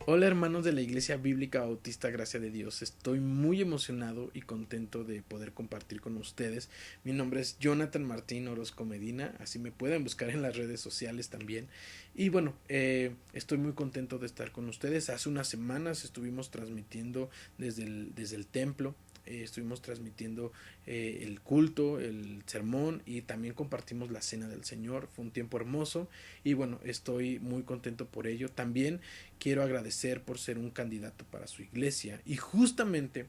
Hola hermanos de la Iglesia Bíblica Bautista Gracia de Dios, estoy muy emocionado y contento de poder compartir con ustedes. Mi nombre es Jonathan Martín Orozco Medina, así me pueden buscar en las redes sociales también. Y bueno, estoy muy contento de estar con ustedes. Hace unas semanas estuvimos transmitiendo desde el templo. Estuvimos transmitiendo el culto, el sermón y también compartimos la cena del Señor. Fue un tiempo hermoso y bueno, estoy muy contento por ello. También quiero agradecer por ser un candidato para su iglesia y justamente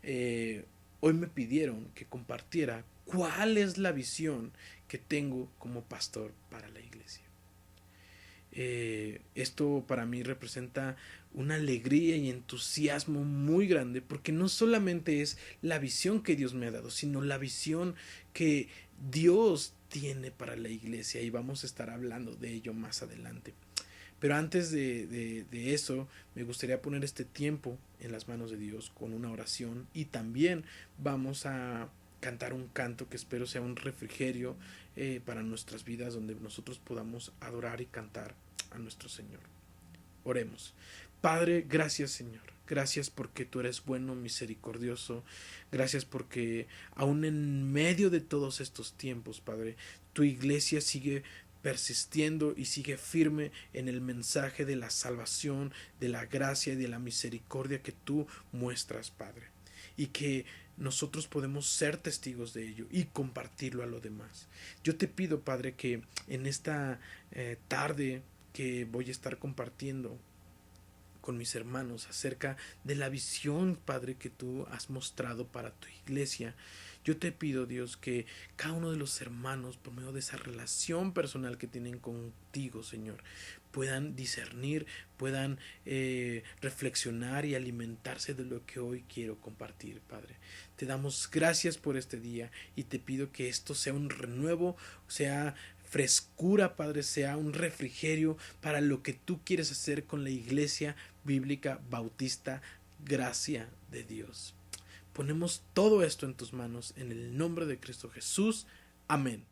eh, hoy me pidieron que compartiera cuál es la visión que tengo como pastor para la iglesia. Esto para mí representa una alegría y entusiasmo muy grande porque no solamente es la visión que Dios me ha dado, sino la visión que Dios tiene para la iglesia y vamos a estar hablando de ello más adelante. Pero antes de eso, me gustaría poner este tiempo en las manos de Dios con una oración y también vamos a cantar un canto que espero sea un refrigerio para nuestras vidas donde nosotros podamos adorar y cantar a nuestro Señor. Oremos. Padre, gracias Señor. Gracias porque tú eres bueno, misericordioso. Gracias porque aún en medio de todos estos tiempos, Padre, tu iglesia sigue persistiendo y sigue firme en el mensaje de la salvación, de la gracia y de la misericordia que tú muestras, Padre. Y que nosotros podemos ser testigos de ello y compartirlo a los demás. Yo te pido, Padre, que en esta tarde que voy a estar compartiendo con mis hermanos acerca de la visión, Padre, que tú has mostrado para tu iglesia. Yo te pido, Dios, que cada uno de los hermanos, por medio de esa relación personal que tienen contigo, Señor, puedan discernir, puedan reflexionar y alimentarse de lo que hoy quiero compartir, Padre. Te damos gracias por este día y te pido que esto sea un renuevo, sea frescura, Padre, sea un refrigerio para lo que tú quieres hacer con la iglesia bíblica bautista Gracia de Dios. Ponemos todo esto en tus manos en el nombre de Cristo Jesús. Amén.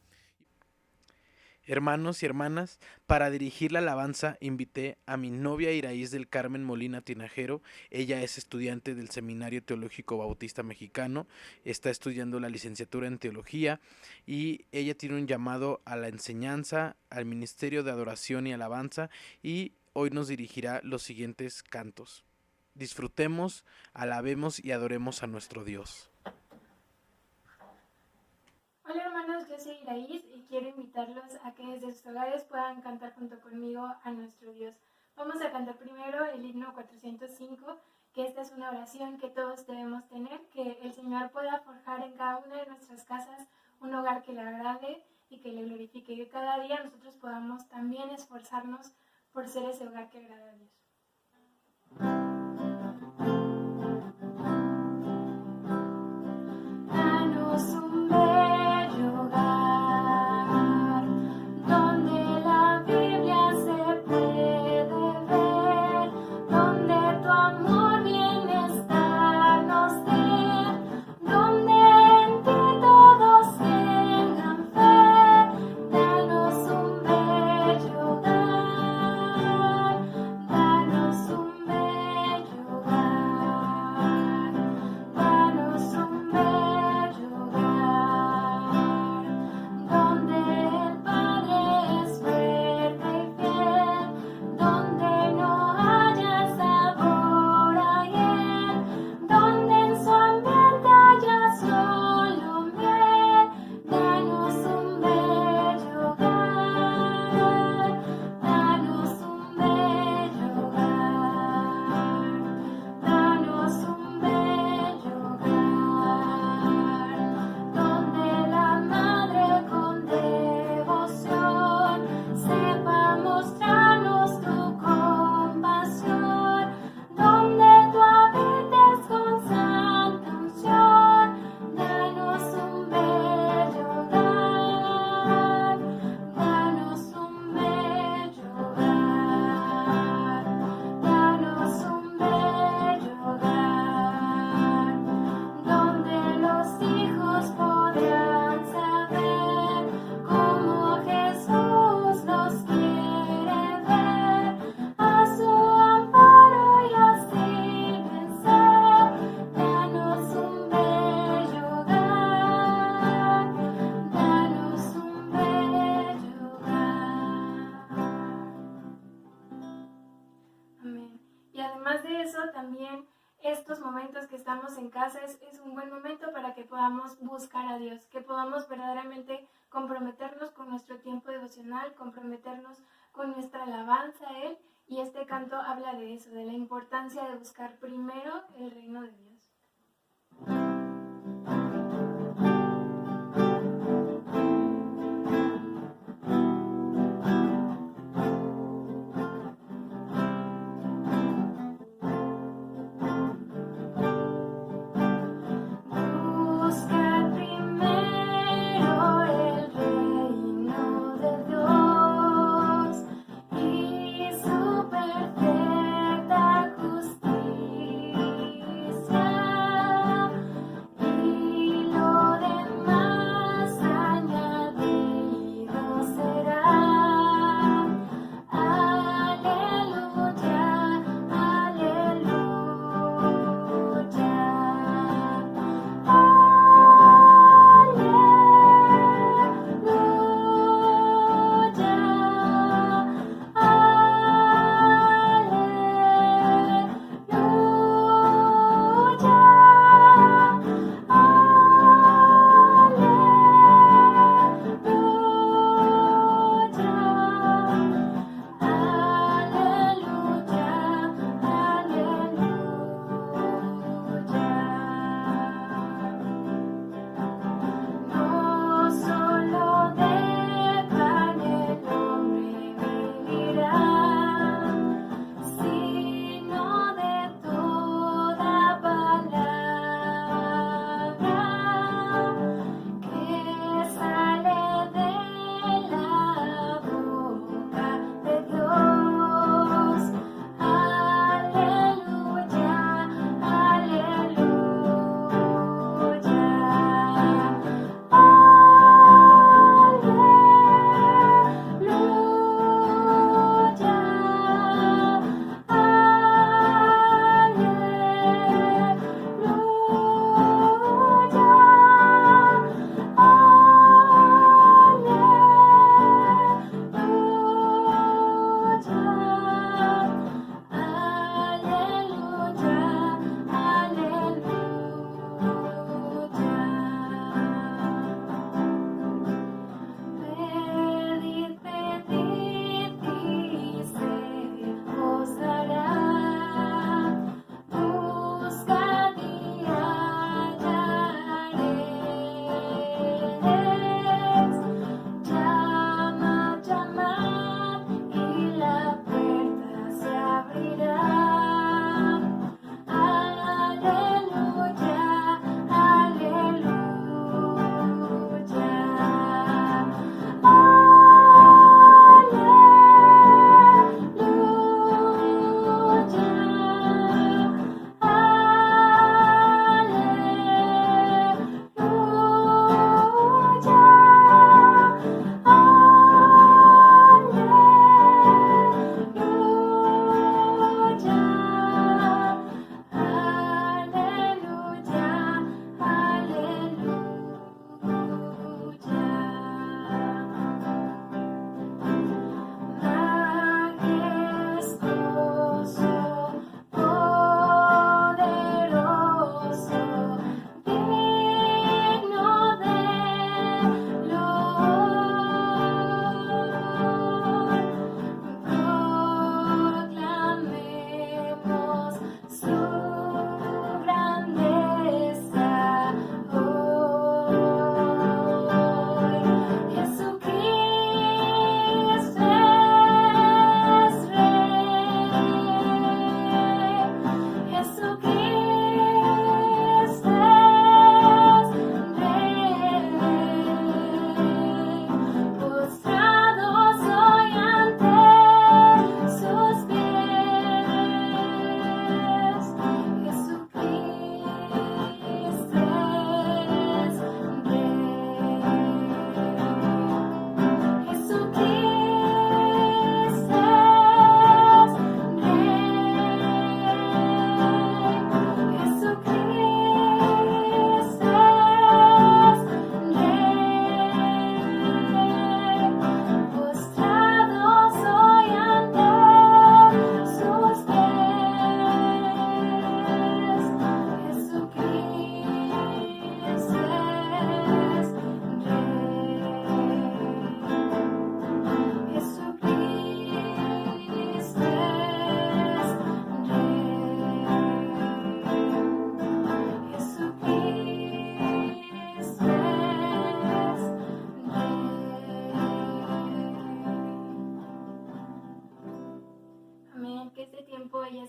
Hermanos y hermanas, para dirigir la alabanza invité a mi novia Iraíz del Carmen Molina Tinajero. Ella es estudiante del Seminario Teológico Bautista Mexicano, está estudiando la licenciatura en teología y ella tiene un llamado a la enseñanza, al ministerio de adoración y alabanza y hoy nos dirigirá los siguientes cantos. Disfrutemos, alabemos y adoremos a nuestro Dios. Hola hermanos, yo soy Iraíz y quiero invitarlos a que desde sus hogares puedan cantar junto conmigo a nuestro Dios. Vamos a cantar primero el himno 405, que esta es una oración que todos debemos tener, que el Señor pueda forjar en cada una de nuestras casas un hogar que le agrade y que le glorifique, y que cada día nosotros podamos también esforzarnos por ser ese hogar que agrada a Dios. Danos un bello hogar, donde la Biblia se puede ver, donde tu amor bienestar nos dé, donde en ti todos tengan fe. Danos un bello hogar, danos un bello eso también estos momentos que estamos en casa es un buen momento para que podamos buscar a Dios, que podamos verdaderamente comprometernos con nuestro tiempo devocional, comprometernos con nuestra alabanza a Él, y este canto habla de eso, de la importancia de buscar primero el reino de Dios. Justicia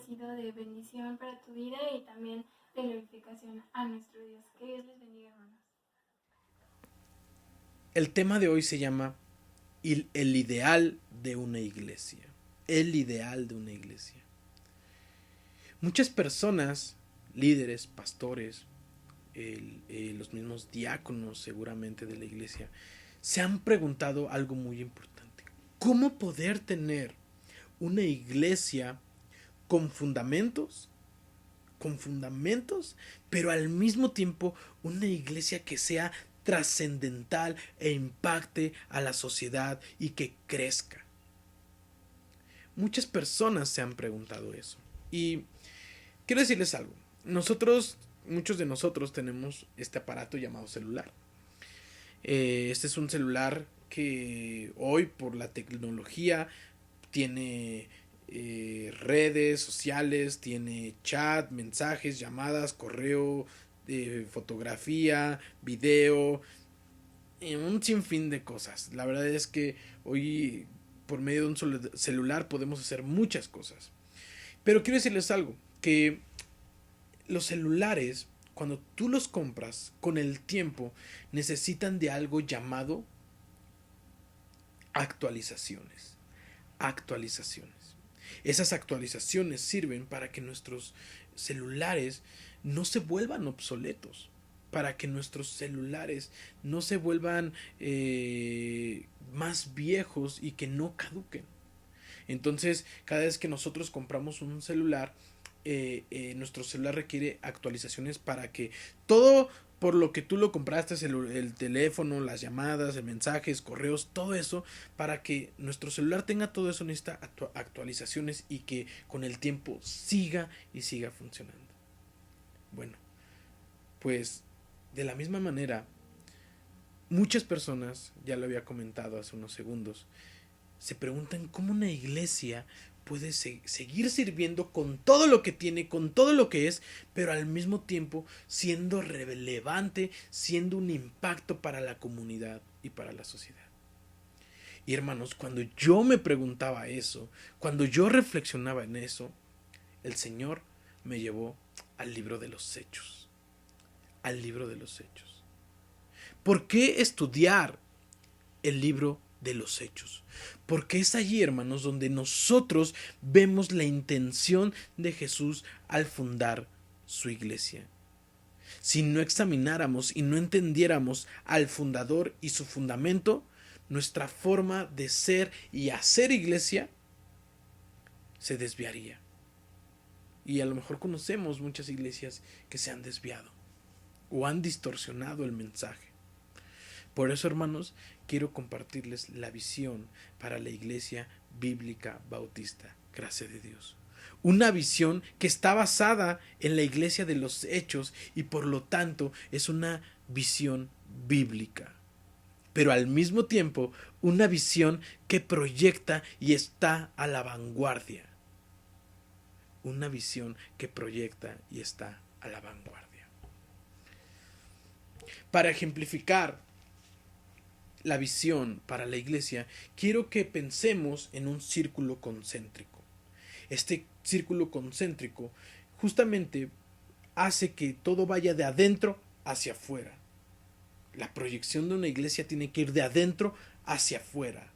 sido de bendición para tu vida y también de glorificación a nuestro Dios. Que Dios les bendiga, hermanos. El tema de hoy se llama el ideal de una iglesia. El ideal de una iglesia. Muchas personas, líderes, pastores, los mismos diáconos seguramente de la iglesia, se han preguntado algo muy importante. ¿Cómo poder tener una iglesia con fundamentos, pero al mismo tiempo una iglesia que sea trascendental e impacte a la sociedad y que crezca? Muchas personas se han preguntado eso. Y quiero decirles algo. Muchos de nosotros tenemos este aparato llamado celular. Este es un celular que hoy por la tecnología tiene redes sociales, tiene chat, mensajes, llamadas, correo, fotografía, video, un sinfín de cosas. La verdad es que hoy por medio de un celular podemos hacer muchas cosas. Pero quiero decirles algo, que los celulares, cuando tú los compras, con el tiempo necesitan de algo llamado actualizaciones. Esas actualizaciones sirven para que nuestros celulares no se vuelvan obsoletos, para que nuestros celulares no se vuelvan más viejos y que no caduquen. Entonces, cada vez que nosotros compramos un celular, nuestro celular requiere actualizaciones para que todo por lo que tú lo compraste, el teléfono, las llamadas, el mensajes, correos, todo eso, para que nuestro celular tenga todo eso, necesita actualizaciones y que con el tiempo siga y siga funcionando. Bueno, pues de la misma manera, muchas personas, ya lo había comentado hace unos segundos, se preguntan cómo una iglesia puede seguir sirviendo con todo lo que tiene, con todo lo que es, pero al mismo tiempo siendo relevante, siendo un impacto para la comunidad y para la sociedad. Y hermanos, cuando yo me preguntaba eso, cuando yo reflexionaba en eso, el Señor me llevó al libro de los Hechos. Al libro de los Hechos. ¿Por qué estudiar el libro de los Hechos? Porque es allí, hermanos, donde nosotros vemos la intención de Jesús al fundar su iglesia. Si no examináramos y no entendiéramos al fundador y su fundamento, nuestra forma de ser y hacer iglesia se desviaría. Y a lo mejor conocemos muchas iglesias que se han desviado o han distorsionado el mensaje. Por eso, hermanos, quiero compartirles la visión para la Iglesia Bíblica Bautista Gracia de Dios. Una visión que está basada en la Iglesia de los Hechos y por lo tanto es una visión bíblica. Pero al mismo tiempo una visión que proyecta y está a la vanguardia. Una visión que proyecta y está a la vanguardia. Para ejemplificar la visión para la iglesia, quiero que pensemos en un círculo concéntrico. Este círculo concéntrico justamente hace que todo vaya de adentro hacia afuera. La proyección de una iglesia tiene que ir de adentro hacia afuera.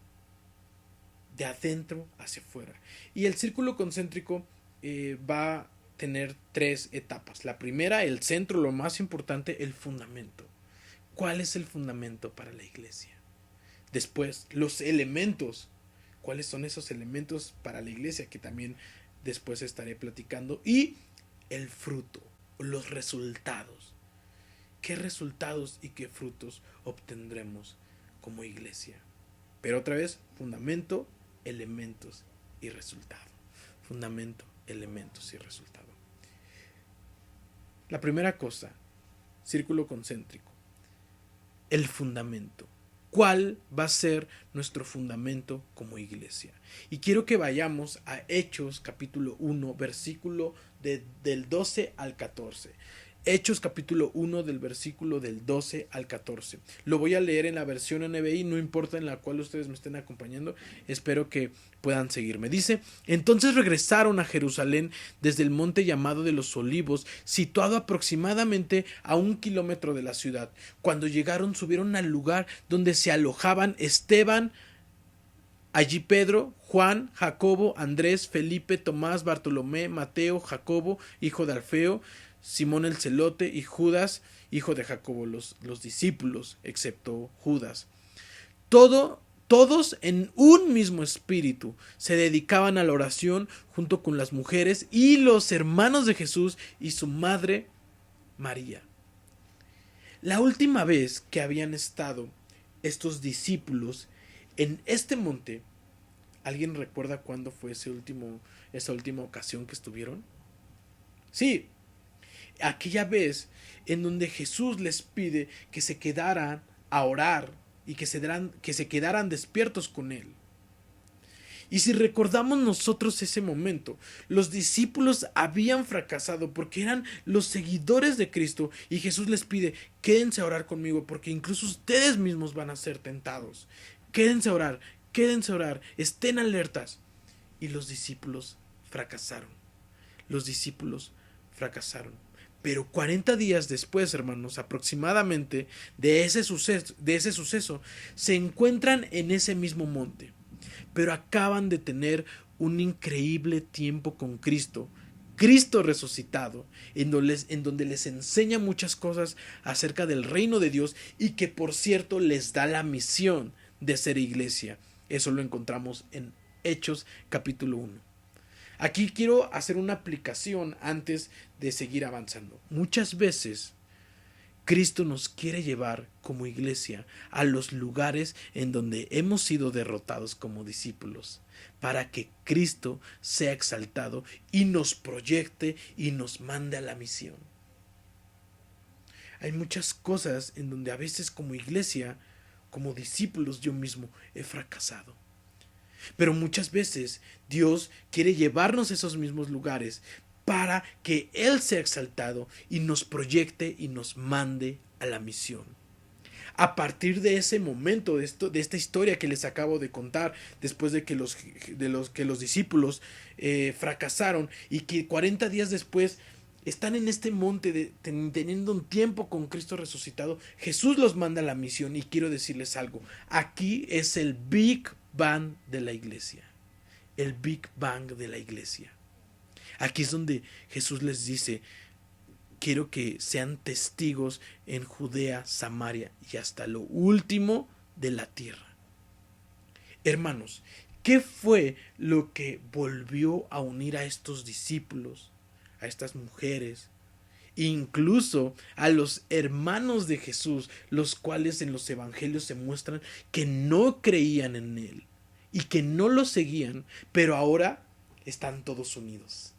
De adentro hacia afuera. Y el círculo concéntrico va a tener 3 etapas. La primera, el centro, lo más importante, el fundamento. ¿Cuál es el fundamento para la iglesia? Después, los elementos. ¿Cuáles son esos elementos para la iglesia? Que también después estaré platicando. Y el fruto, los resultados. ¿Qué resultados y qué frutos obtendremos como iglesia? Pero otra vez, fundamento, elementos y resultado. Fundamento, elementos y resultado. La primera cosa, círculo concéntrico. El fundamento. ¿Cuál va a ser nuestro fundamento como iglesia? Y quiero que vayamos a Hechos capítulo 1, versículo del 12 al 14. Hechos capítulo 1 del versículo del 12 al 14. Lo voy a leer en la versión NBI, no importa en la cual ustedes me estén acompañando, espero que puedan seguirme. Dice: entonces regresaron a Jerusalén desde el monte llamado de los Olivos, situado aproximadamente a 1 kilómetro de la ciudad. Cuando llegaron, subieron al lugar donde se alojaban Esteban, allí Pedro, Juan, Jacobo, Andrés, Felipe, Tomás, Bartolomé, Mateo, Jacobo, hijo de Alfeo, Simón el celote y Judas, hijo de Jacobo, los discípulos, excepto Judas. Todos en un mismo espíritu se dedicaban a la oración junto con las mujeres y los hermanos de Jesús y su madre María. La última vez que habían estado estos discípulos en este monte, ¿alguien recuerda cuándo fue esa última ocasión que estuvieron? Sí, aquella vez en donde Jesús les pide que se quedaran a orar y que se quedaran despiertos con él. Y si recordamos nosotros ese momento, los discípulos habían fracasado porque eran los seguidores de Cristo y Jesús les pide: quédense a orar conmigo porque incluso ustedes mismos van a ser tentados. Quédense a orar, estén alertas. Y los discípulos fracasaron. Pero 40 días después, hermanos, aproximadamente de ese suceso, se encuentran en ese mismo monte. Pero acaban de tener un increíble tiempo con Cristo resucitado, en donde les enseña muchas cosas acerca del reino de Dios y que, por cierto, les da la misión de ser iglesia. Eso lo encontramos en Hechos capítulo 1. Aquí quiero hacer una aplicación antes de seguir avanzando. Muchas veces Cristo nos quiere llevar como iglesia a los lugares en donde hemos sido derrotados como discípulos, para que Cristo sea exaltado y nos proyecte y nos mande a la misión. Hay muchas cosas en donde a veces como iglesia, como discípulos, yo mismo he fracasado. Pero muchas veces Dios quiere llevarnos a esos mismos lugares para que Él sea exaltado y nos proyecte y nos mande a la misión. A partir de ese momento, de esta historia que les acabo de contar, después de que los discípulos fracasaron y que 40 días después están en este monte teniendo un tiempo con Cristo resucitado, Jesús los manda a la misión. Y quiero decirles algo: aquí es el Big Bang de la iglesia. El Big Bang de la iglesia. Aquí es donde Jesús les dice: quiero que sean testigos en Judea, Samaria y hasta lo último de la tierra. Hermanos, ¿qué fue lo que volvió a unir a estos discípulos, a estas mujeres, incluso a los hermanos de Jesús, los cuales en los evangelios se muestran que no creían en él y que no lo seguían, pero ahora están todos unidos?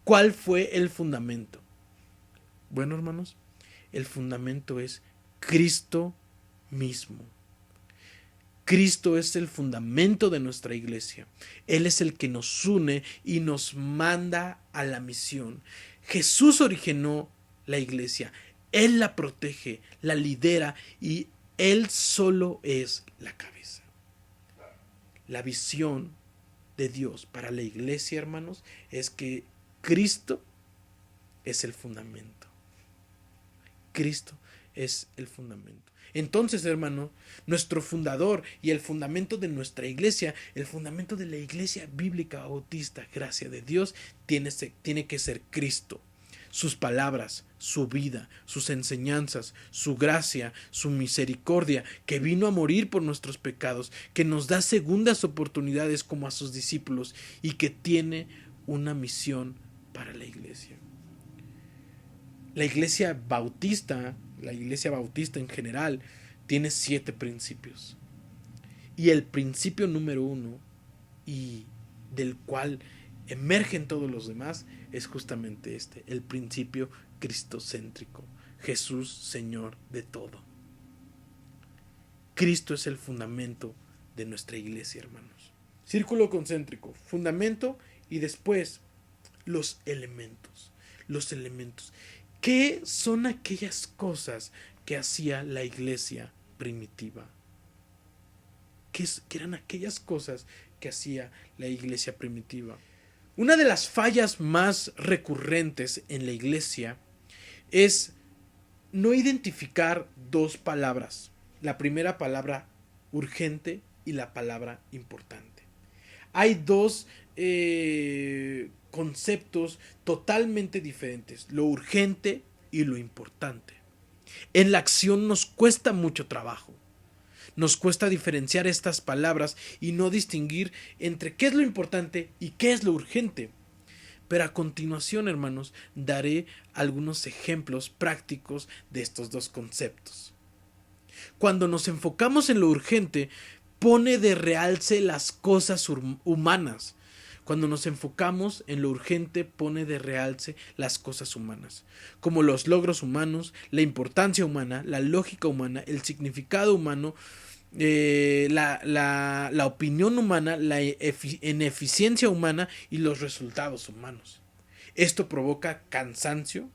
¿Cuál fue el fundamento? Bueno, hermanos, el fundamento es Cristo mismo. Cristo es el fundamento de nuestra iglesia. Él es el que nos une y nos manda a la misión. Jesús originó la iglesia. Él la protege, la lidera y Él solo es la cabeza. La visión de Dios para la iglesia, hermanos, es que Cristo es el fundamento. Cristo es el fundamento. Entonces, hermano, nuestro fundador y el fundamento de nuestra iglesia, el fundamento de la iglesia bíblica bautista, gracia de Dios, tiene que ser Cristo. Sus palabras, su vida, sus enseñanzas, su gracia, su misericordia, que vino a morir por nuestros pecados, que nos da segundas oportunidades como a sus discípulos y que tiene una misión para la iglesia. La iglesia bautista en general, tiene 7 principios. Y el principio número 1, y del cual emergen todos los demás, es justamente el principio cristocéntrico. Jesús, Señor de todo. Cristo es el fundamento de nuestra iglesia, hermanos. Círculo concéntrico, fundamento y después los elementos. los elementos. ¿Qué son aquellas cosas que hacía la iglesia primitiva? ¿Qué eran aquellas cosas que hacía la iglesia primitiva? Una de las fallas más recurrentes en la iglesia es no identificar dos palabras. La primera palabra urgente y la palabra importante. Hay dos conceptos totalmente diferentes, lo urgente y lo importante. En la acción nos cuesta mucho trabajo. Nos cuesta diferenciar estas palabras y no distinguir entre qué es lo importante y qué es lo urgente. Pero a continuación, hermanos, daré algunos ejemplos prácticos de estos dos conceptos. Cuando nos enfocamos en lo urgente, pone de realce las cosas humanas. Cuando nos enfocamos en lo urgente, pone de realce las cosas humanas, como los logros humanos, la importancia humana, la lógica humana, el significado humano, la opinión humana, la ineficiencia humana y los resultados humanos. Esto provoca cansancio,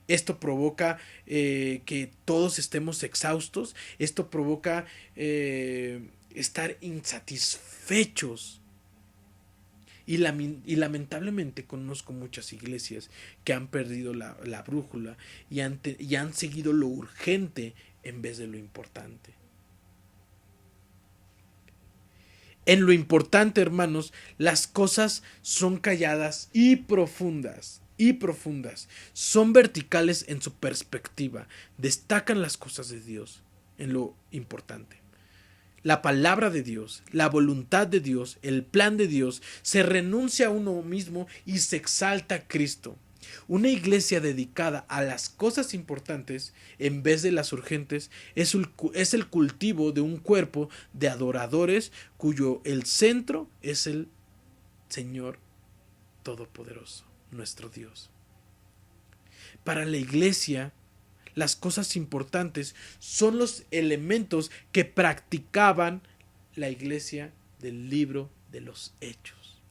esto provoca que todos estemos exhaustos, esto provoca estar insatisfechos. Y lamentablemente conozco muchas iglesias que han perdido la brújula y han seguido lo urgente en vez de lo importante. En lo importante, hermanos, las cosas son calladas y profundas. Son verticales en su perspectiva. Destacan las cosas de Dios en lo importante. La palabra de Dios, la voluntad de Dios, el plan de Dios, se renuncia a uno mismo y se exalta a Cristo. Una iglesia dedicada a las cosas importantes en vez de las urgentes es el cultivo de un cuerpo de adoradores cuyo el centro es el Señor Todopoderoso, nuestro Dios. Para la iglesia, las cosas importantes son los elementos que practicaban la iglesia del libro de los Hechos.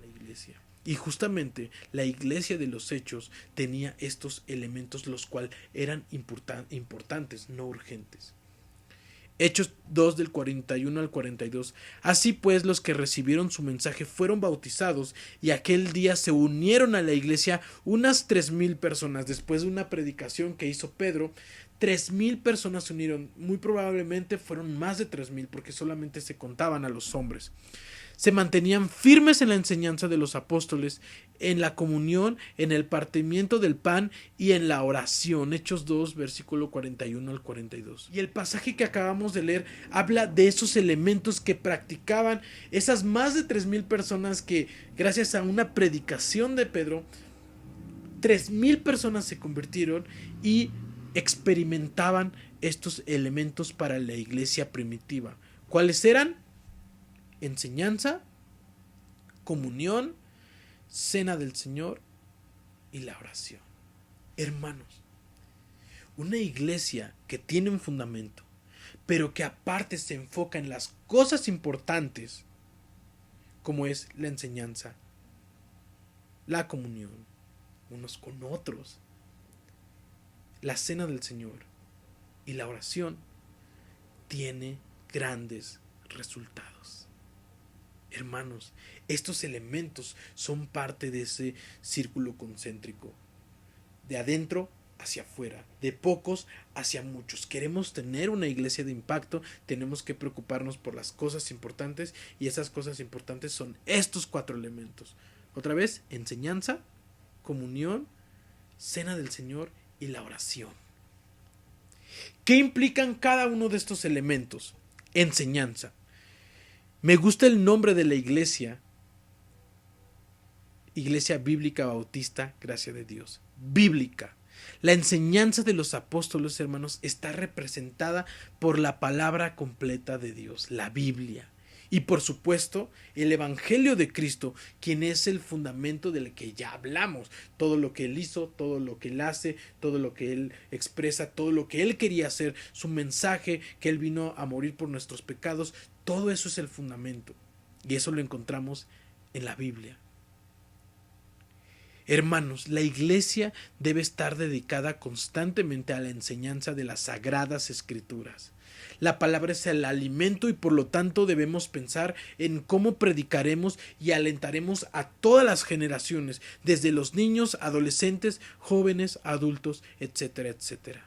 La iglesia. Y justamente la iglesia de los Hechos tenía estos elementos, los cuales eran importantes, no urgentes. Hechos 2 del 41 al 42. Así pues, los que recibieron su mensaje fueron bautizados y aquel día se unieron a la iglesia unas 3,000 personas. Después de una predicación que hizo Pedro, 3,000 personas se unieron. Muy probablemente fueron más de 3,000 porque solamente se contaban a los hombres. Se mantenían firmes en la enseñanza de los apóstoles, en la comunión, en el partimiento del pan y en la oración. Hechos 2, versículo 41 al 42. Y el pasaje que acabamos de leer habla de esos elementos que practicaban esas más de 3,000 personas que, gracias a una predicación de Pedro, 3,000 personas se convirtieron y experimentaban estos elementos para la iglesia primitiva. ¿Cuáles eran? Enseñanza, comunión, cena del Señor y la oración. Hermanos, una iglesia que tiene un fundamento, pero que aparte se enfoca en las cosas importantes, como es la enseñanza, la comunión, unos con otros, la cena del Señor y la oración, tiene grandes resultados. Hermanos, estos elementos son parte de ese círculo concéntrico, de adentro hacia afuera, de pocos hacia muchos. Queremos tener una iglesia de impacto, tenemos que preocuparnos por las cosas importantes, y esas cosas importantes son estos 4 elementos. Otra vez, enseñanza, comunión, cena del Señor y la oración. ¿Qué implican cada uno de estos elementos? Enseñanza. Me gusta el nombre de la iglesia. Iglesia Bíblica Bautista, Gracia de Dios. Bíblica. La enseñanza de los apóstoles, hermanos, está representada por la palabra completa de Dios, la Biblia. Y por supuesto, el Evangelio de Cristo, quien es el fundamento del que ya hablamos. Todo lo que Él hizo, todo lo que Él hace, todo lo que Él expresa, todo lo que Él quería hacer, su mensaje, que Él vino a morir por nuestros pecados, todo eso es el fundamento. Y eso lo encontramos en la Biblia. Hermanos, la iglesia debe estar dedicada constantemente a la enseñanza de las sagradas escrituras. La palabra es el alimento y por lo tanto debemos pensar en cómo predicaremos y alentaremos a todas las generaciones, desde los niños, adolescentes, jóvenes, adultos, etcétera, etcétera.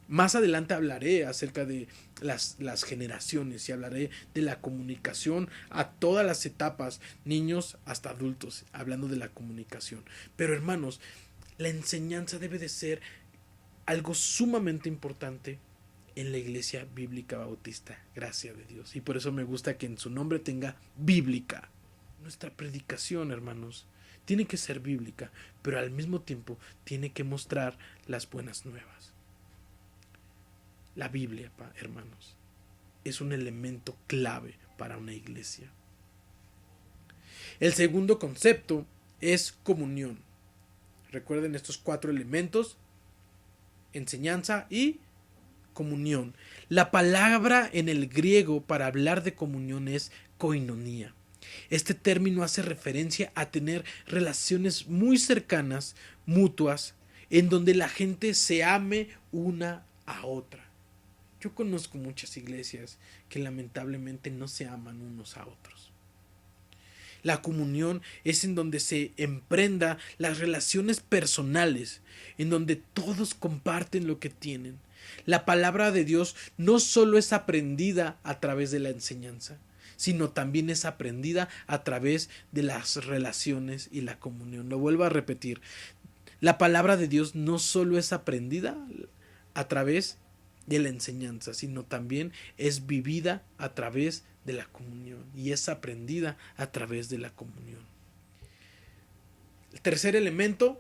Más adelante hablaré acerca de las generaciones y hablaré de la comunicación a todas las etapas, niños hasta adultos, hablando de la comunicación. Pero hermanos, la enseñanza debe de ser algo sumamente importante en la Iglesia Bíblica Bautista, gracias de Dios. Y por eso me gusta que en su nombre tenga bíblica. Nuestra predicación, hermanos, tiene que ser bíblica, pero al mismo tiempo tiene que mostrar las buenas nuevas. La Biblia, hermanos, es un elemento clave para una iglesia. El segundo concepto es comunión. Recuerden estos 4 elementos: enseñanza y comunión. La palabra en el griego para hablar de comunión es koinonía. Este término hace referencia a tener relaciones muy cercanas, mutuas, en donde la gente se ame una a otra. Yo conozco muchas iglesias que lamentablemente no se aman unos a otros. La comunión es en donde se emprenda las relaciones personales, en donde todos comparten lo que tienen. La palabra de Dios no solo es aprendida a través de la enseñanza, sino también es aprendida a través de las relaciones y la comunión. Lo vuelvo a repetir. La palabra de Dios no solo es aprendida a través de la enseñanza, sino también es vivida a través de la comunión y es aprendida a través de la comunión. El tercer elemento,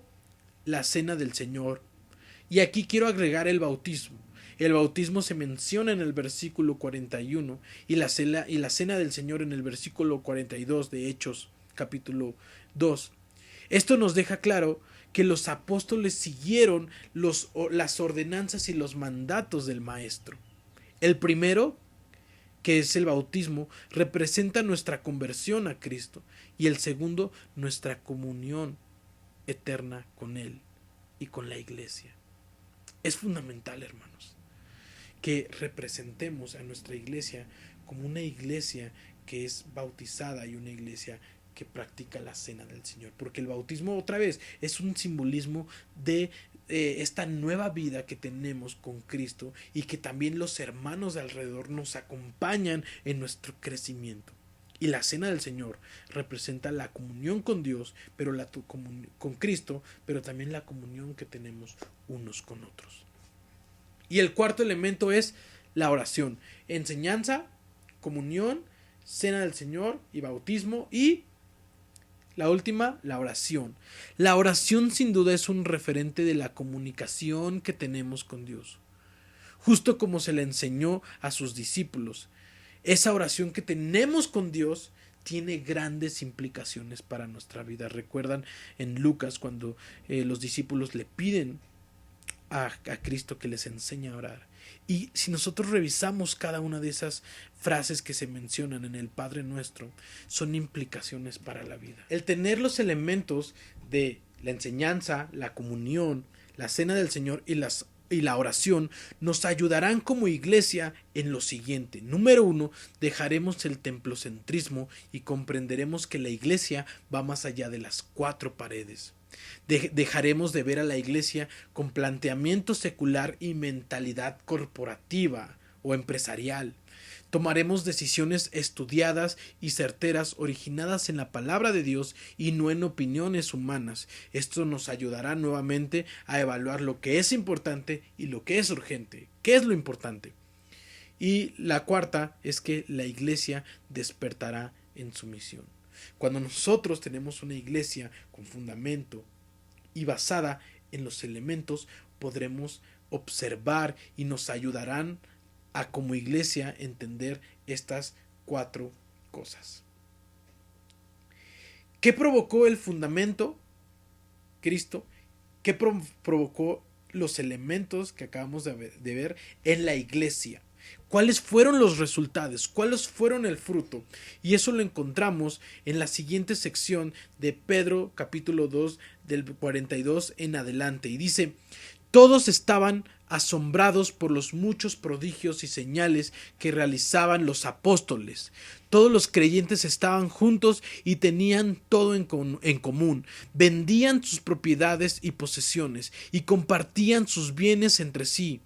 la cena del Señor. Y aquí quiero agregar el bautismo. El bautismo se menciona en el versículo 41 y la cena del Señor en el versículo 42 de Hechos capítulo 2. Esto nos deja claro que los apóstoles siguieron las ordenanzas y los mandatos del Maestro. El primero, que es el bautismo, representa nuestra conversión a Cristo, y el segundo, nuestra comunión eterna con Él y con la iglesia. Es fundamental, hermanos, que representemos a nuestra iglesia como una iglesia que es bautizada y una iglesia que practica la cena del Señor, porque el bautismo, otra vez, es un simbolismo de esta nueva vida que tenemos con Cristo y que también los hermanos de alrededor nos acompañan en nuestro crecimiento. Y la cena del Señor representa la comunión con Dios, pero con Cristo, pero también la comunión que tenemos unos con otros. Y el cuarto elemento es la oración: enseñanza, comunión, cena del Señor y bautismo. Y la última, la oración. La oración sin duda es un referente de la comunicación que tenemos con Dios, justo como se le enseñó a sus discípulos. Esa oración que tenemos con Dios tiene grandes implicaciones para nuestra vida. Recuerdan en Lucas cuando los discípulos le piden a Cristo que les enseñe a orar. Y si nosotros revisamos cada una de esas frases que se mencionan en el Padre Nuestro, son implicaciones para la vida. El tener los elementos de la enseñanza, la comunión, la cena del Señor y la oración nos ayudarán como iglesia en lo siguiente. Número 1, dejaremos el templocentrismo y comprenderemos que la iglesia va más allá de las 4 paredes. Dejaremos de ver a la iglesia con planteamiento secular y mentalidad corporativa o empresarial. Tomaremos decisiones estudiadas y certeras, originadas en la palabra de Dios y no en opiniones humanas. Esto nos ayudará nuevamente a evaluar lo que es importante y lo que es urgente. ¿Qué es lo importante? Y la cuarta es que la iglesia despertará en su misión. Cuando nosotros tenemos una iglesia con fundamento y basada en los elementos, podremos observar y nos ayudarán a como iglesia entender estas 4 cosas. ¿Qué provocó el fundamento? Cristo. ¿Qué provocó los elementos que acabamos de ver en la iglesia? ¿Cuáles fueron los resultados? ¿Cuáles fueron el fruto? Y eso lo encontramos en la siguiente sección de Pedro capítulo 2 del 42 en adelante. Y dice, todos estaban asombrados por los muchos prodigios y señales que realizaban los apóstoles. Todos los creyentes estaban juntos y tenían todo en común. Vendían sus propiedades y posesiones y compartían sus bienes entre sí,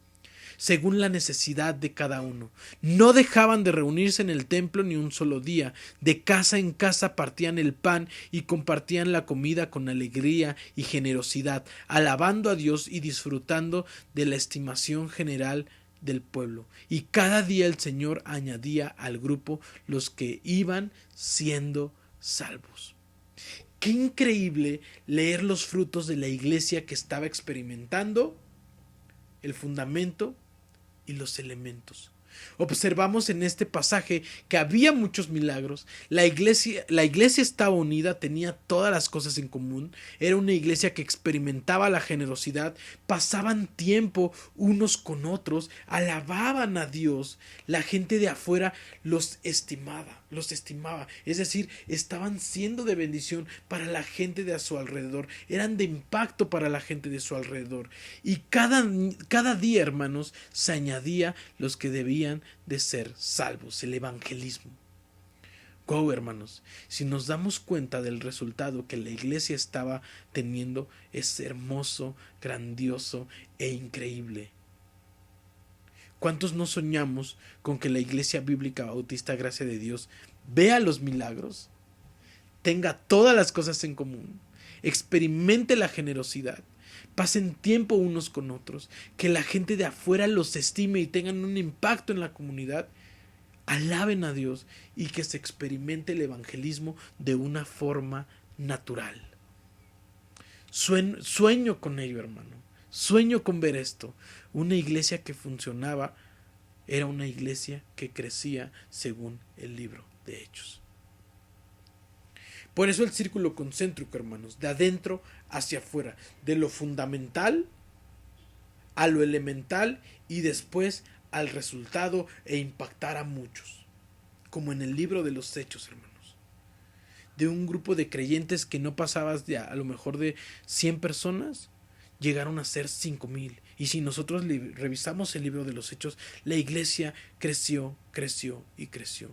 según la necesidad de cada uno. No dejaban de reunirse en el templo ni un solo día. De casa en casa partían el pan y compartían la comida con alegría y generosidad, alabando a Dios y disfrutando de la estimación general del pueblo. Y cada día el Señor añadía al grupo los que iban siendo salvos. Qué increíble leer los frutos de la iglesia que estaba experimentando el fundamento y los elementos. Observamos en este pasaje que había muchos milagros. La iglesia estaba unida, tenía todas las cosas en común. Era una iglesia que experimentaba la generosidad, pasaban tiempo unos con otros, alababan a Dios. La gente de afuera los estimaba. Es decir, estaban siendo de bendición para la gente de a su alrededor, eran de impacto para la gente de su alrededor. Y cada día, hermanos, se añadía los que debían de ser salvos, el evangelismo. Wow, hermanos, si nos damos cuenta del resultado que la iglesia estaba teniendo, es hermoso, grandioso e increíble. ¿Cuántos no soñamos con que la Iglesia Bíblica Bautista Gracia de Dios vea los milagros, tenga todas las cosas en común, experimente la generosidad, pasen tiempo unos con otros, que la gente de afuera los estime y tengan un impacto en la comunidad, alaben a Dios y que se experimente el evangelismo de una forma natural? Sueño con ello, hermano. Sueño con ver esto. Una iglesia que funcionaba era una iglesia que crecía según el libro de Hechos. Por eso el círculo concéntrico, hermanos, de adentro hacia afuera, de lo fundamental a lo elemental y después al resultado e impactar a muchos, como en el libro de los Hechos, hermanos. De un grupo de creyentes que no pasabas ya a lo mejor de 100 personas, llegaron a ser 5,000. Y si nosotros revisamos el libro de los Hechos, la iglesia creció y creció.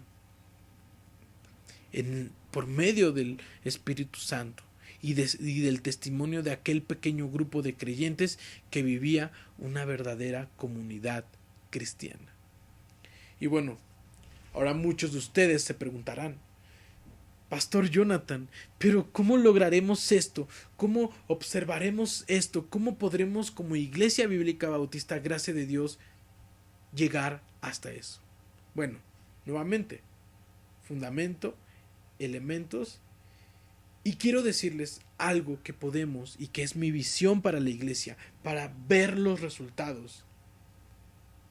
Por medio del Espíritu Santo y del testimonio de aquel pequeño grupo de creyentes que vivía una verdadera comunidad cristiana. Y bueno, ahora muchos de ustedes se preguntarán, Pastor Jonathan, pero ¿cómo lograremos esto? ¿Cómo observaremos esto? ¿Cómo podremos como Iglesia Bíblica Bautista Gracia de Dios llegar hasta eso? Bueno, nuevamente, fundamento, elementos, y quiero decirles algo que podemos y que es mi visión para la iglesia, para ver los resultados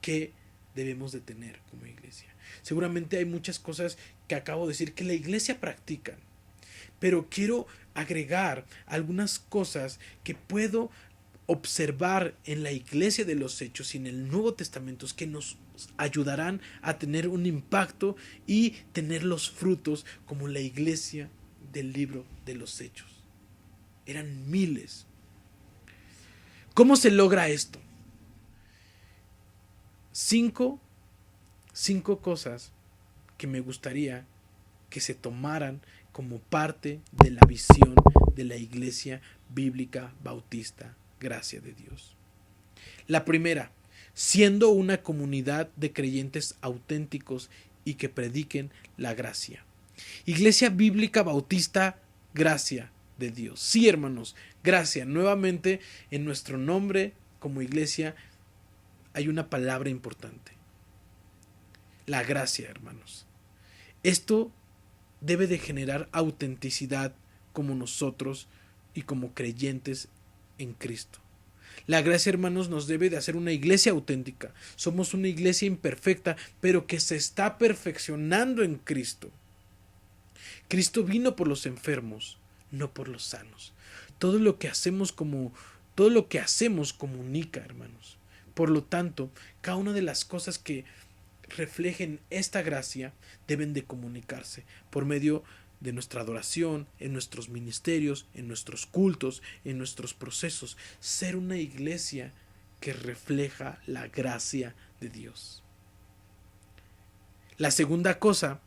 que debemos de tener como iglesia. Seguramente hay muchas cosas que acabo de decir que la iglesia practica, pero quiero agregar algunas cosas que puedo observar en la iglesia de los Hechos y en el Nuevo Testamento que nos ayudarán a tener un impacto y tener los frutos como la iglesia del libro de los Hechos. Eran miles. ¿Cómo se logra esto? Cinco cosas que me gustaría que se tomaran como parte de la visión de la Iglesia Bíblica Bautista Gracia de Dios. La primera, siendo una comunidad de creyentes auténticos y que prediquen la gracia. Iglesia Bíblica Bautista Gracia de Dios. Sí, hermanos, gracia. Nuevamente, en nuestro nombre como iglesia hay una palabra importante. La gracia, hermanos. Esto debe de generar autenticidad como nosotros y como creyentes en Cristo. La gracia, hermanos, nos debe de hacer una iglesia auténtica. Somos una iglesia imperfecta, pero que se está perfeccionando en Cristo. Cristo vino por los enfermos, no por los sanos. Todo lo que hacemos comunica, hermanos. Por lo tanto, cada una de las cosas que reflejen esta gracia deben de comunicarse por medio de nuestra adoración, en nuestros ministerios, en nuestros cultos, en nuestros procesos. Ser una iglesia que refleja la gracia de Dios. La segunda cosa,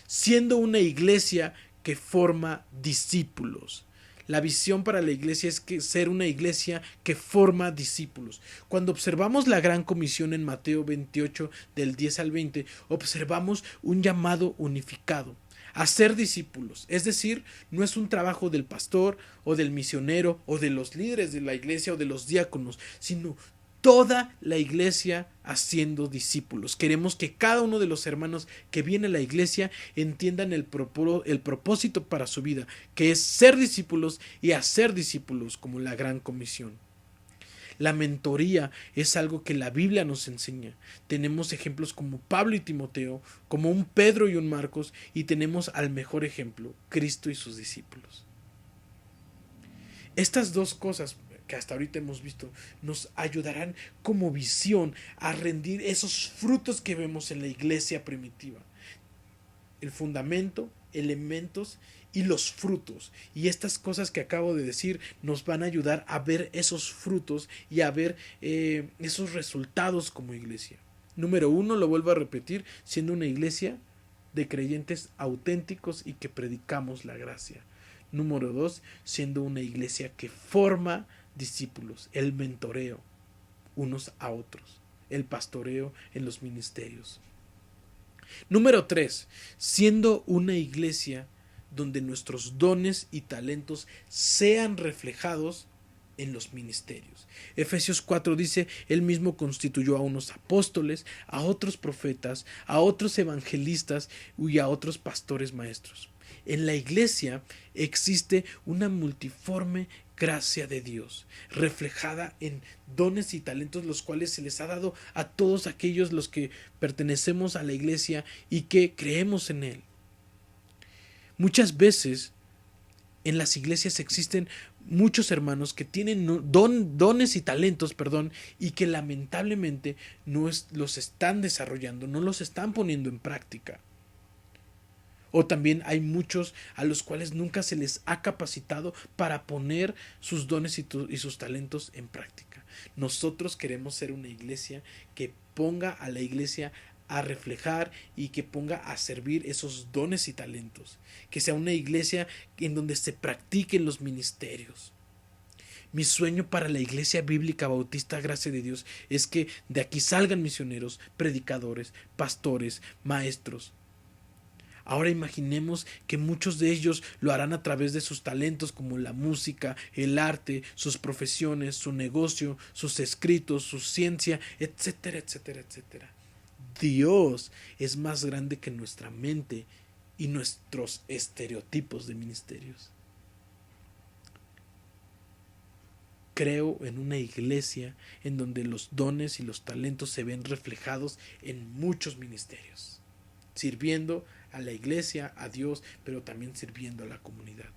siendo una iglesia que forma discípulos. La visión para la iglesia es que ser una iglesia que forma discípulos. Cuando observamos la gran comisión en Mateo 28 del 10 al 20, observamos un llamado unificado a ser discípulos. Es decir, no es un trabajo del pastor o del misionero o de los líderes de la iglesia o de los diáconos, sino toda la iglesia haciendo discípulos. Queremos que cada uno de los hermanos que viene a la iglesia entiendan el propósito para su vida, que es ser discípulos y hacer discípulos como la gran comisión. La mentoría es algo que la Biblia nos enseña. Tenemos ejemplos como Pablo y Timoteo, como un Pedro y un Marcos, y tenemos al mejor ejemplo, Cristo y sus discípulos. Estas dos cosas que hasta ahorita hemos visto, nos ayudarán como visión a rendir esos frutos que vemos en la iglesia primitiva. El fundamento, elementos y los frutos. Y estas cosas que acabo de decir nos van a ayudar a ver esos frutos y a ver esos resultados como iglesia. Número 1, lo vuelvo a repetir, siendo una iglesia de creyentes auténticos y que predicamos la gracia. Número 2, siendo una iglesia que forma discípulos, el mentoreo unos a otros, el pastoreo en los ministerios. Número 3, siendo una iglesia donde nuestros dones y talentos sean reflejados en los ministerios. Efesios 4 dice, él mismo constituyó a unos apóstoles, a otros profetas, a otros evangelistas y a otros pastores maestros. En la iglesia existe una multiforme gracia de Dios, reflejada en dones y talentos los cuales se les ha dado a todos aquellos los que pertenecemos a la iglesia y que creemos en él. Muchas veces en las iglesias existen muchos hermanos que tienen dones y talentos, y que lamentablemente no los están desarrollando, no los están poniendo en práctica. O también hay muchos a los cuales nunca se les ha capacitado para poner sus dones y sus talentos en práctica. Nosotros queremos ser una iglesia que ponga a la iglesia a reflejar y que ponga a servir esos dones y talentos. Que sea una iglesia en donde se practiquen los ministerios. Mi sueño para la Iglesia Bíblica Bautista Gracia de Dios es que de aquí salgan misioneros, predicadores, pastores, maestros. Ahora imaginemos que muchos de ellos lo harán a través de sus talentos como la música, el arte, sus profesiones, su negocio, sus escritos, su ciencia, etcétera, etcétera, etcétera. Dios es más grande que nuestra mente y nuestros estereotipos de ministerios. Creo en una iglesia en donde los dones y los talentos se ven reflejados en muchos ministerios, sirviendo a la iglesia, a Dios, pero también sirviendo a la comunidad.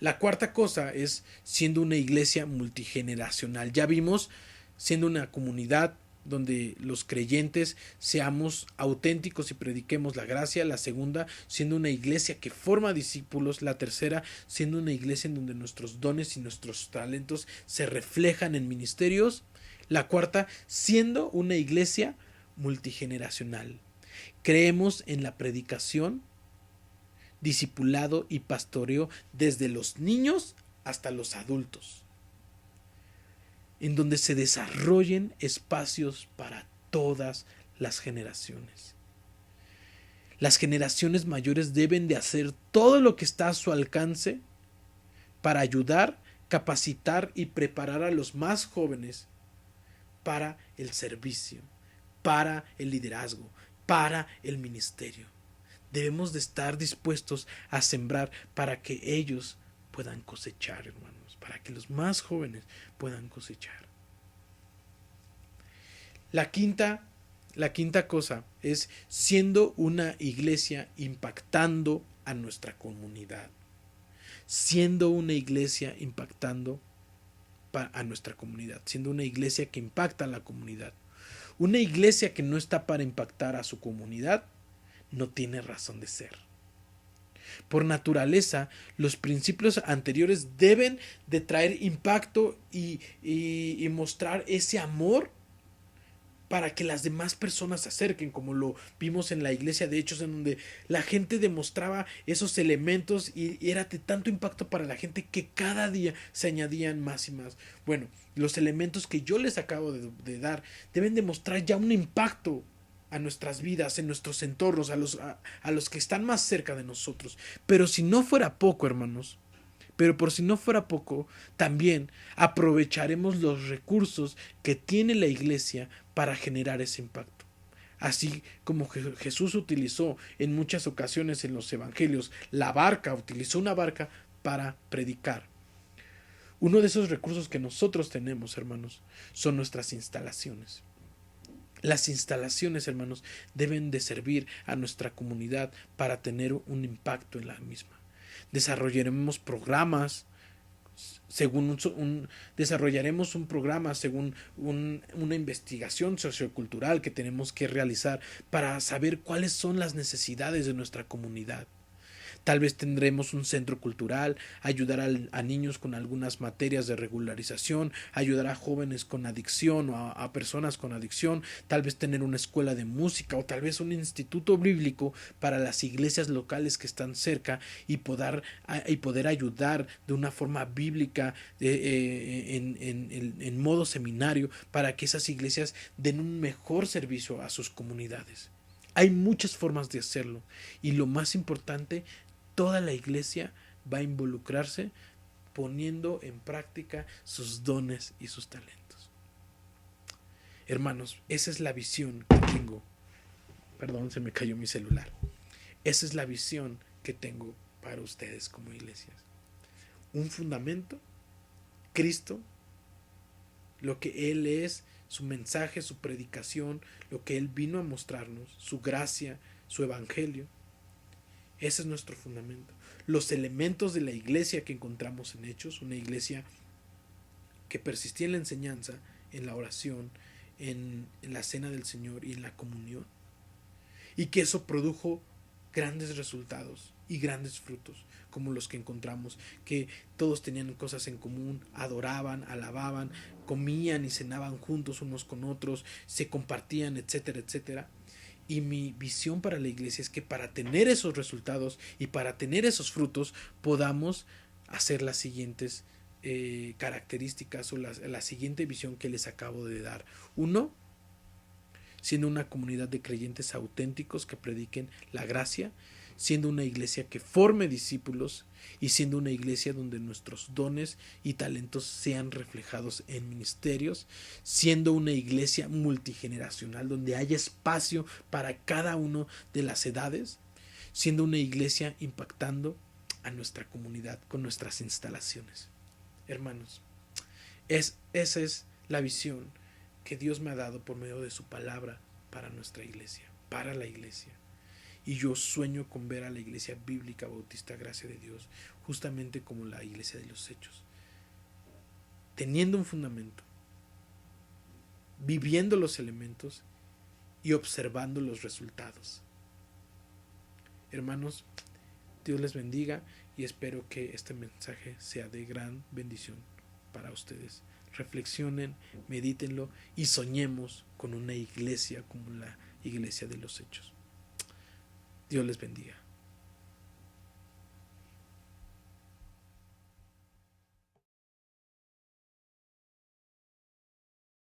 La cuarta cosa es siendo una iglesia multigeneracional. Ya vimos, siendo una comunidad donde los creyentes seamos auténticos y prediquemos la gracia. La segunda, siendo una iglesia que forma discípulos. La tercera, siendo una iglesia en donde nuestros dones y nuestros talentos se reflejan en ministerios. La cuarta, siendo una iglesia multigeneracional. Creemos en la predicación, discipulado y pastoreo desde los niños hasta los adultos, en donde se desarrollen espacios para todas las generaciones. Las generaciones mayores deben de hacer todo lo que está a su alcance para ayudar, capacitar y preparar a los más jóvenes para el servicio, para el liderazgo, para el ministerio. Debemos de estar dispuestos a sembrar para que ellos puedan cosechar, hermanos, para que los más jóvenes puedan cosechar. La quinta cosa es siendo una iglesia impactando a nuestra comunidad. Siendo una iglesia impactando a nuestra comunidad, siendo una iglesia que impacta a la comunidad. Una iglesia que no está para impactar a su comunidad no tiene razón de ser. Por naturaleza, los principios anteriores deben de traer impacto y mostrar ese amor para que las demás personas se acerquen, como lo vimos en la iglesia de Hechos, en donde la gente demostraba esos elementos y era de tanto impacto para la gente que cada día se añadían más y más. Bueno, los elementos que yo les acabo de dar deben demostrar ya un impacto a nuestras vidas, en nuestros entornos, a los que están más cerca de nosotros. Pero si no fuera poco, hermanos, pero por si no fuera poco, también aprovecharemos los recursos que tiene la iglesia para generar ese impacto. Así como Jesús utilizó en muchas ocasiones en los evangelios la barca, utilizó una barca para predicar. Uno de esos recursos que nosotros tenemos, hermanos, son nuestras instalaciones. Las instalaciones, hermanos, deben de servir a nuestra comunidad para tener un impacto en la misma. Desarrollaremos programas desarrollaremos un programa según una investigación sociocultural que tenemos que realizar para saber cuáles son las necesidades de nuestra comunidad. Tal vez tendremos un centro cultural, ayudar a niños con algunas materias de regularización, ayudar a jóvenes con adicción o a personas con adicción, tal vez tener una escuela de música o tal vez un instituto bíblico para las iglesias locales que están cerca y poder ayudar de una forma bíblica en modo seminario para que esas iglesias den un mejor servicio a sus comunidades. Hay muchas formas de hacerlo y lo más importante, toda la iglesia va a involucrarse poniendo en práctica sus dones y sus talentos. Hermanos, esa es la visión que tengo. Perdón, se me cayó mi celular. Esa es la visión que tengo para ustedes como iglesias. Un fundamento, Cristo, lo que Él es, su mensaje, su predicación, lo que Él vino a mostrarnos, su gracia, su evangelio. Ese es nuestro fundamento. Los elementos de la iglesia que encontramos en Hechos, una iglesia que persistía en la enseñanza, en la oración, en la cena del Señor y en la comunión, y que eso produjo grandes resultados y grandes frutos, como los que encontramos, que todos tenían cosas en común, adoraban, alababan, comían y cenaban juntos unos con otros, se compartían, etcétera, etcétera. Y mi visión para la iglesia es que para tener esos resultados y para tener esos frutos podamos hacer las siguientes características o la siguiente visión que les acabo de dar. Uno, siendo una comunidad de creyentes auténticos que prediquen la gracia, siendo una iglesia que forme discípulos y siendo una iglesia donde nuestros dones y talentos sean reflejados en ministerios, siendo una iglesia multigeneracional donde haya espacio para cada una de las edades, siendo una iglesia impactando a nuestra comunidad con nuestras instalaciones. Hermanos, esa es la visión que Dios me ha dado por medio de su palabra para nuestra iglesia, para la iglesia. Y yo sueño con ver a la iglesia bíblica bautista Gracia de Dios justamente como la iglesia de los Hechos, teniendo un fundamento, viviendo los elementos y observando los resultados. Hermanos, Dios les bendiga y espero que este mensaje sea de gran bendición para ustedes. Reflexionen, medítenlo y soñemos con una iglesia como la iglesia de los Hechos. Dios les bendiga.